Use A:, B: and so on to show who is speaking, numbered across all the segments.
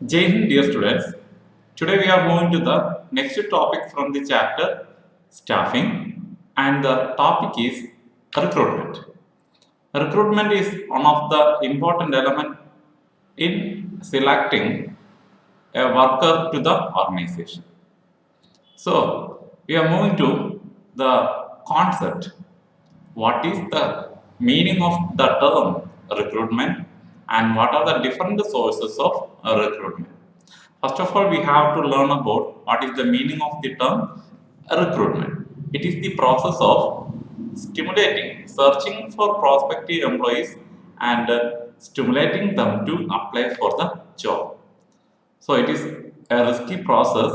A: Jai Hind, dear students. Today we are moving to the next topic from the chapter staffing, and the topic is recruitment. Recruitment is one of the important element in selecting a worker to the organization. So we are moving to the concept. What is the meaning of the term recruitment and what are the different sources of recruitment? First of all, we have to learn about what is the meaning of the term recruitment. It is the process of stimulating, searching for prospective employees and stimulating them to apply for the job. So it is a risky process.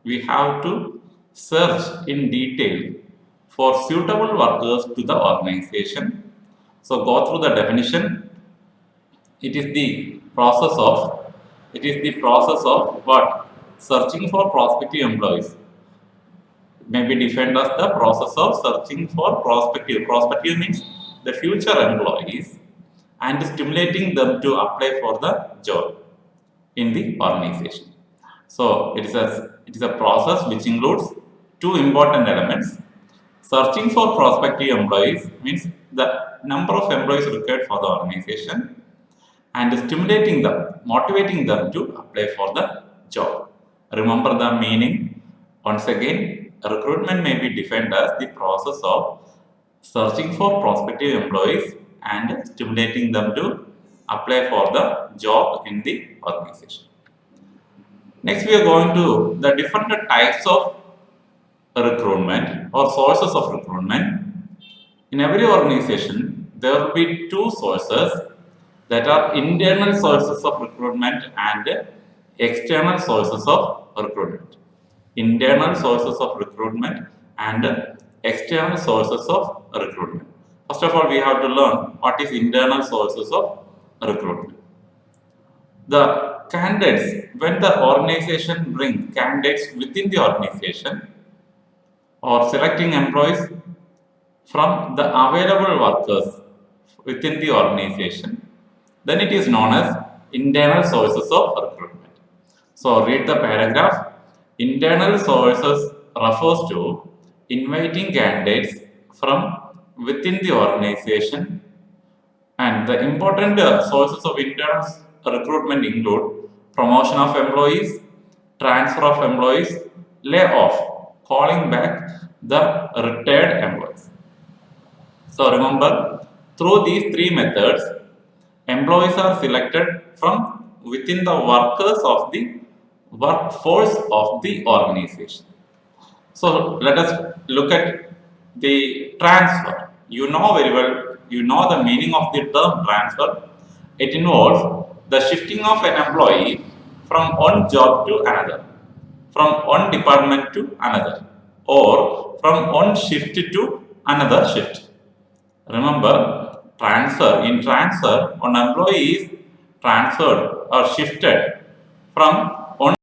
A: We have to search in detail for suitable workers to the organization. So go through the definition. It is the process of what? Searching for prospective employees. May be defined as the process of searching for prospective. Prospective means the future employees and stimulating them to apply for the job in the organization. So it is a process which includes two important elements. Searching for prospective employees means the number of employees required for the organization and stimulating them, motivating them to apply for the job. Remember the meaning. Once again, recruitment may be defined as the process of searching for prospective employees and stimulating them to apply for the job in the organization. Next, we are going to the different types of recruitment or sources of recruitment. In every organization, there will be two sources that are internal sources of recruitment and external sources of recruitment. Internal sources of recruitment and external sources of recruitment. First of all, we have to learn what is internal sources of recruitment. The candidates, when the organization bring candidates within the organization or selecting employees from the available workers within the organization, then it is known as internal sources of recruitment. So read the paragraph. Internal sources refers to inviting candidates from within the organization, and the important sources of internal recruitment include promotion of employees, transfer of employees, layoff, calling back the retired employees. So remember, through these three methods, employees are selected from within the workers of the workforce of the organization. So let us look at the transfer. You know very well, you know the meaning of the term transfer. It involves the shifting of an employee from one job to another, from one department to another, or from one shift to another shift. Remember, transfer, one employee is transferred or shifted from one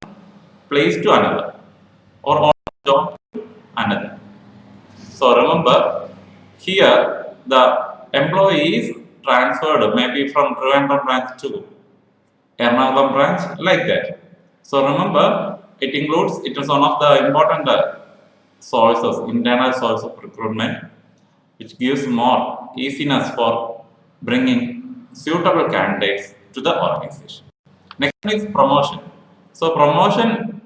A: place to another or one job to another. So remember, here the employee is transferred maybe from Trivandrum branch to Ernakulam branch, like that. So remember, it is one of the important sources, internal source of recruitment, which gives more easiness for bringing suitable candidates to the organization. Next one is promotion. So promotion,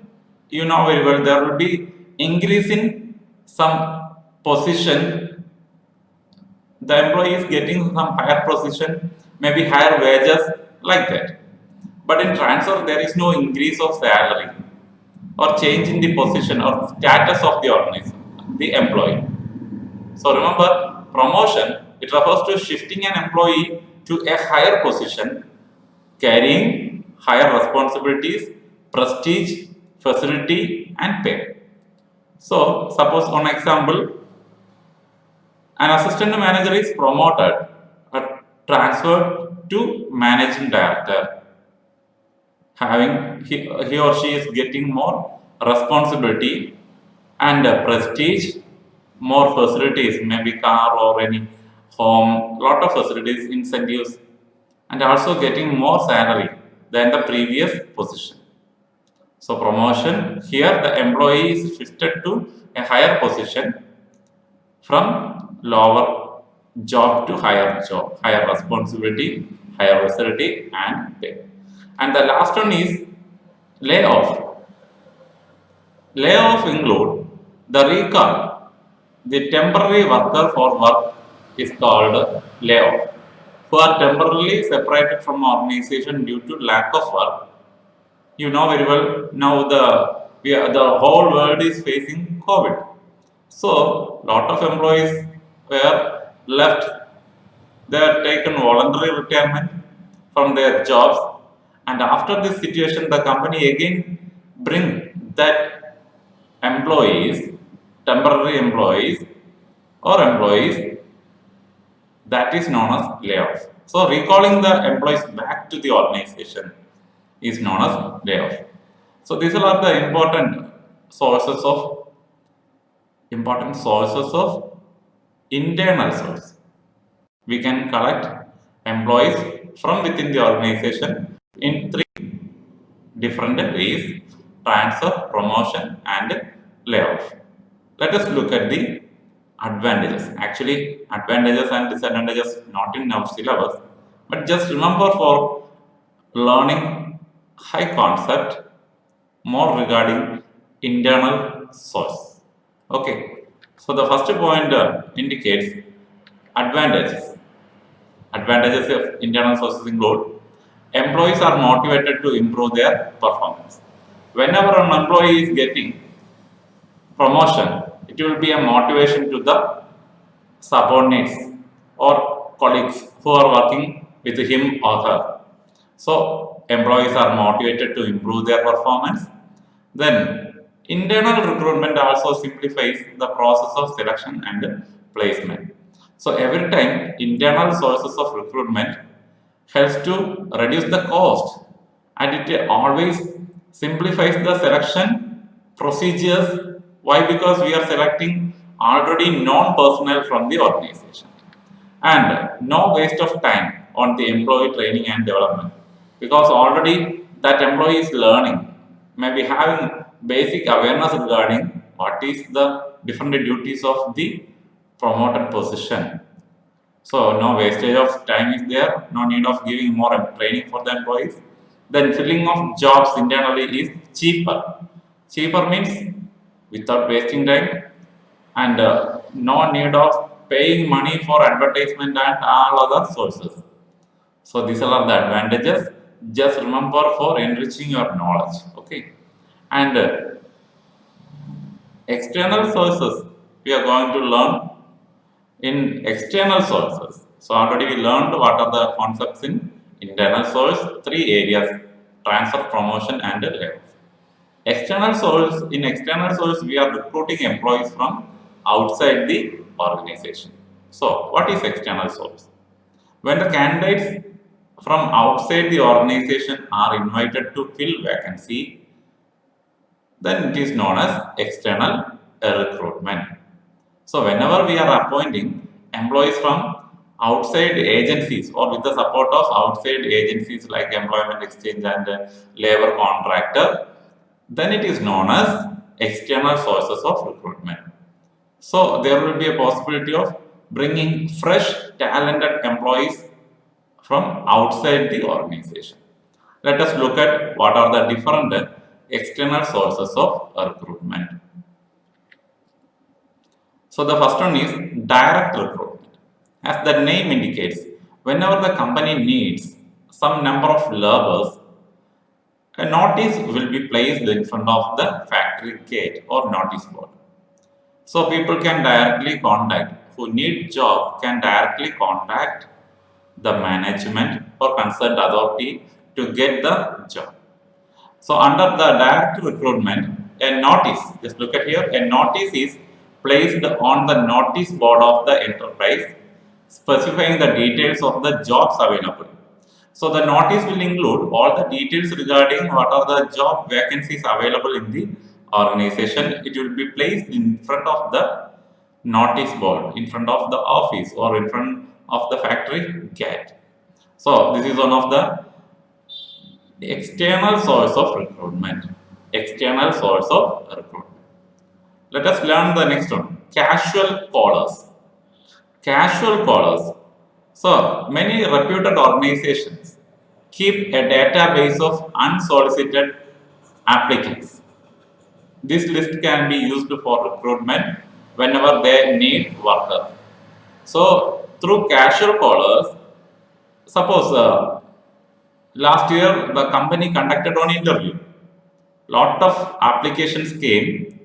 A: you know very well, there will be increase in some position. The employee is getting some higher position, maybe higher wages, like that. But in transfer, there is no increase of salary or change in the position or status of the organization, the employee. So remember, promotion, it refers to shifting an employee to a higher position, carrying higher responsibilities, prestige, facility, and pay. So suppose one example, an assistant manager is promoted or transferred to managing director, having he or she is getting more responsibility and prestige, more facilities, maybe car or any home, lot of facilities, incentives, and also getting more salary. than the previous position. So promotion, here the employee is shifted to a higher position from lower job to higher job, higher responsibility, higher facility and pay. And the last one is layoff. Layoff include the recall. The temporary worker for work is called layoff, who are temporarily separated from organization due to lack of work. You know very well now the whole world is facing COVID. So lot of employees were left. They are taken voluntary retirement from their jobs, and after this situation, the company again bring that employees, temporary employees or employees, that is known as layoff. So recalling the employees back to the organization is known as layoff. So these are the important sources of internal source. We can collect employees from within the organization in three different ways: transfer, promotion, and layoff. Let us look at the advantages. Actually, advantages and disadvantages not in our syllabus, but just remember for learning high concept more regarding internal source. Okay, so the first point indicates advantages. Advantages of internal sources include employees are motivated to improve their performance. Whenever an employee is getting promotion, it will be a motivation to the subordinates or colleagues who are working with him or her. So, employees are motivated to improve their performance. Then, internal recruitment also simplifies the process of selection and placement. So, every time internal sources of recruitment helps to reduce the cost, and it always simplifies the selection procedures. Why? Because we are selecting already known personnel from the organization, and no waste of time on the employee training and development, because already that employee is learning, maybe having basic awareness regarding what is the different duties of the promoted position. So no wastage of time is there, no need of giving more training for the employees. Then filling of jobs internally is cheaper. Cheaper means without wasting time, and no need of paying money for advertisement and all other sources. So these are the advantages. Just remember for enriching your knowledge. Okay, and external sources we are going to learn in external sources. So already we learned what are the concepts in internal source, three areas: transfer, promotion, and layoff. External source we are recruiting employees from outside the organization. So what is external source? When the candidates from outside the organization are invited to fill vacancy, then it is known as external recruitment. So whenever we are appointing employees from outside agencies or with the support of outside agencies like employment exchange and labor contractor, then it is known as external sources of recruitment. So there will be a possibility of bringing fresh talented employees from outside the organization. Let us look at what are the different external sources of recruitment. So the first one is direct recruitment. As the name indicates, whenever the company needs some number of laborers, a notice will be placed in front of the factory gate or notice board. So people can directly contact, who need job can directly contact the management or concerned authority to get the job. So under the direct recruitment, a notice, just look at here, a notice is placed on the notice board of the enterprise specifying the details of the jobs available. So the notice will include all the details regarding what are the job vacancies available in the organization. It will be placed in front of the notice board, in front of the office or in front of the factory gate. So this is one of the External source of recruitment. External source of recruitment. Let us learn the next one. Casual callers. Casual callers. So, many reputed organizations keep a database of unsolicited applicants. This list can be used for recruitment whenever they need workers. So, through casual callers, suppose last year the company conducted an interview. Lot of applications came.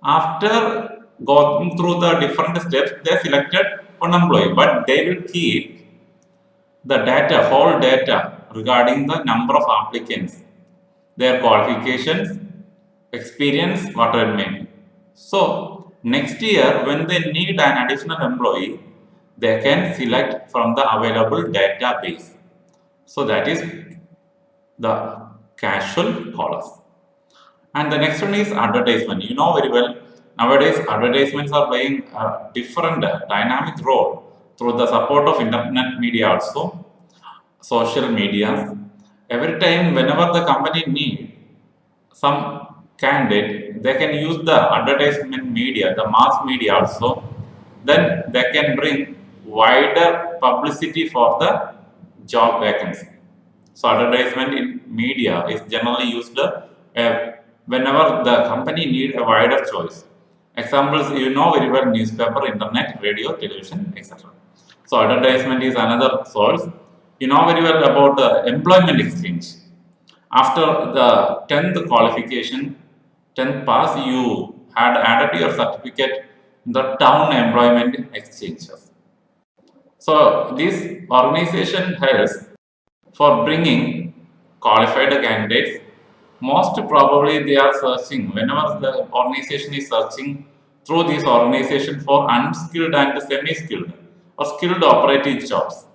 A: After going through the different steps, they selected one employee, but they will keep the data, whole data regarding the number of applicants, their qualifications, experience, whatever it may be. So next year, when they need an additional employee, they can select from the available database. So that is the casual callers. And the next one is advertisement. You know very well, nowadays advertisements are playing a different dynamic role through the support of internet media also, social media. Every time, whenever the company need some candidate, they can use the advertisement media, the mass media also. Then they can bring wider publicity for the job vacancy. So advertisement in media is generally used whenever the company need a wider choice. Examples, you know very well, newspaper, internet, radio, television, etc. So advertisement is another source. You know very well about the employment exchange. After the 10th qualification, 10th pass, you had added your certificate in the town employment exchanges. So this organization helps for bringing qualified candidates. Most probably they are searching, whenever the organization is searching through this organization for unskilled and semi-skilled or skilled operative jobs.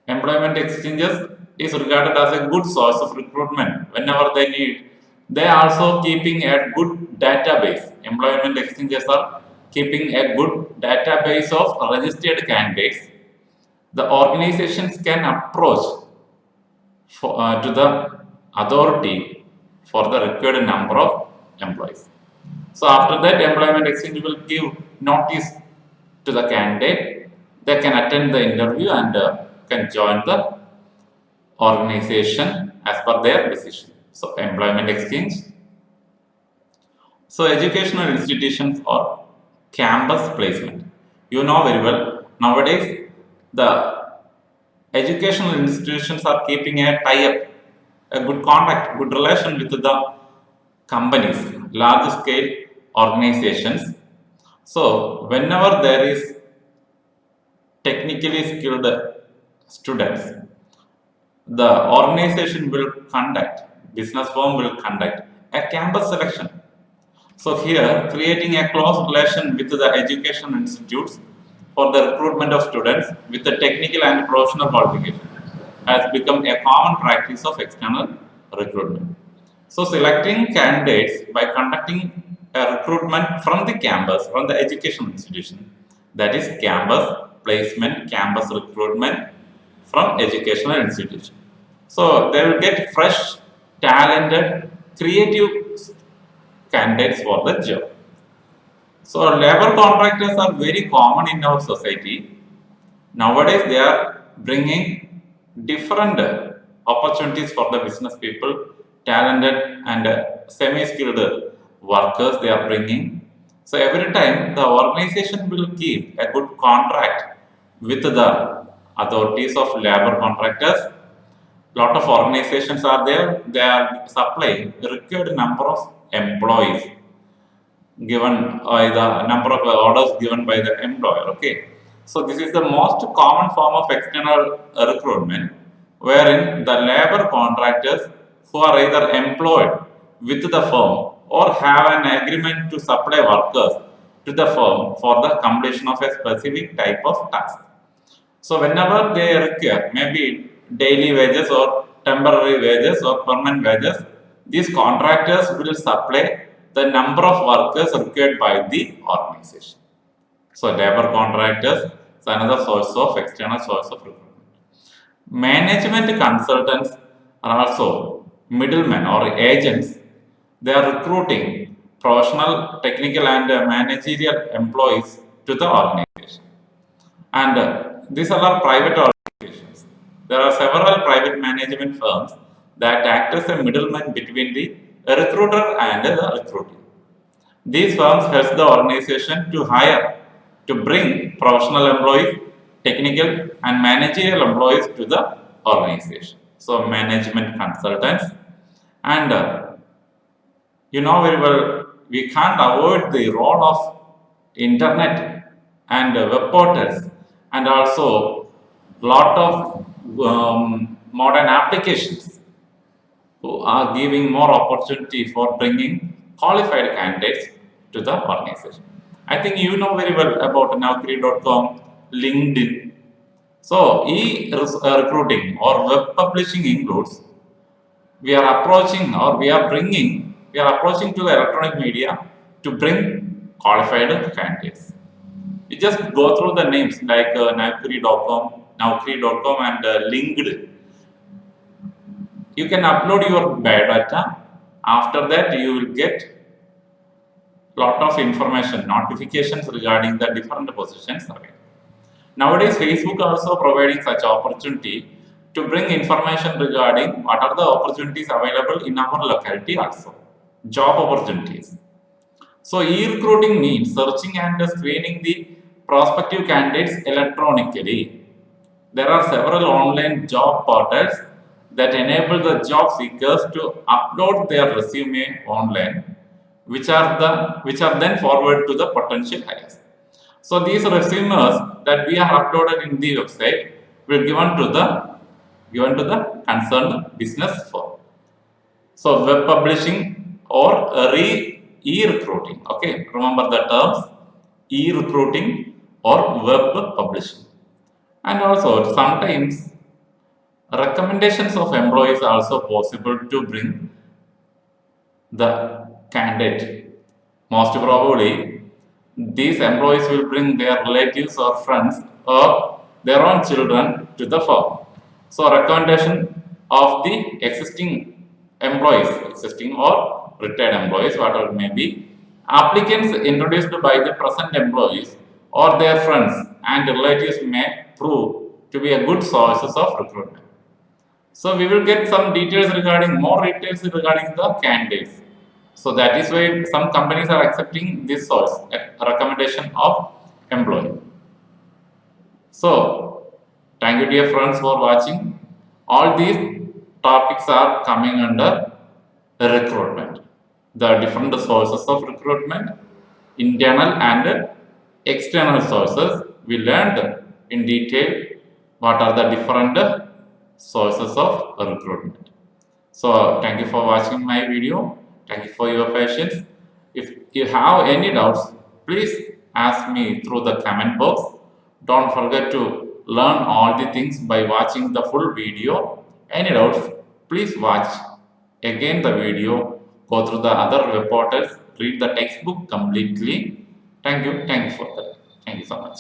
A: Employment exchanges is regarded as a good source of recruitment whenever they need. They are also keeping a good database. Employment exchanges are keeping a good database of registered candidates. The organizations can approach to the authority for the required number of employees. So after that, employment exchange will give notice to the candidate. They can attend the interview and can join the organization as per their decision. So employment exchange. So educational institutions or campus placement. You know very well, nowadays the educational institutions are keeping a tie-up, a good contact, good relation with the companies, large scale organizations. So whenever there is technically skilled students, the organization will conduct, business firm will conduct a campus selection. So here, creating a close relation with the education institutes for the recruitment of students with the technical and professional qualification has become a common practice of external recruitment. So selecting candidates by conducting a recruitment from the campus, from the education institution, that is campus placement, campus recruitment from educational institution. So they will get fresh, talented, creative candidates for the job. So labor contractors are very common in our society. Nowadays they are bringing different opportunities for the business people, talented and semi-skilled workers they are bringing. So every time the organization will keep a good contract with the authorities of labor contractors. Lot of organizations are there. They are supplying the required number of employees given by the number of orders given by the employer. Okay, so this is the most common form of external recruitment, wherein the labor contractors who are either employed with the firm or have an agreement to supply workers to the firm for the completion of a specific type of task. So whenever they require maybe daily wages or temporary wages or permanent wages, these contractors will supply the number of workers required by the organization. So labor contractors is another source of external source of recruitment. Management consultants are also middlemen or agents. They are recruiting professional, technical, and managerial employees to the organization. And these are all private organizations. There are several private management firms that act as a middleman between the recruiter and the recruitee. These firms help the organization to hire, to bring professional employees, technical and managerial employees to the organization. So, management consultants, and you know very well, we can't avoid the role of internet and web portals, and also lot of modern applications who are giving more opportunity for bringing qualified candidates to the organization. I think you know very well about Naukri.com, LinkedIn. So, recruiting or web publishing includes we are approaching or we are approaching to the electronic media to bring qualified candidates. You just go through the names like Naukri.com and LinkedIn. You can upload your biodata. After that, you will get lot of information, notifications regarding the different positions available. Nowadays, Facebook also providing such opportunity to bring information regarding what are the opportunities available in our locality also, job opportunities. So, e-recruiting means searching and screening the prospective candidates electronically. There are several online job portals that enable the job seekers to upload their resume online, which are then forwarded to the potential hires. So these resumes that we have uploaded in the website will given to the concerned business firm. So web publishing or e-recruiting. Okay, remember the terms e-recruiting or web publishing. And also sometimes recommendations of employees are also possible to bring the candidate. Most probably, these employees will bring their relatives or friends or their own children to the firm. So, recommendation of the existing or retired employees, whatever it may be, applicants introduced by the present employees or their friends and relatives may prove to be a good sources of recruitment. So we will get some details regarding more details regarding the candidates. So that is why some companies are accepting this source, a recommendation of employee. So thank you dear friends for watching. All these topics are coming under recruitment. The different sources of recruitment, internal and external sources. We learned in detail what are the different sources of recruitment. So thank you for watching my video. Thank you for your patience. If you have any doubts, please ask me through the comment box. Don't forget to learn all the things by watching the full video. Any doubts, please watch again the video, go through the other web portals, read the textbook completely. Thank you for that. Thank you so much.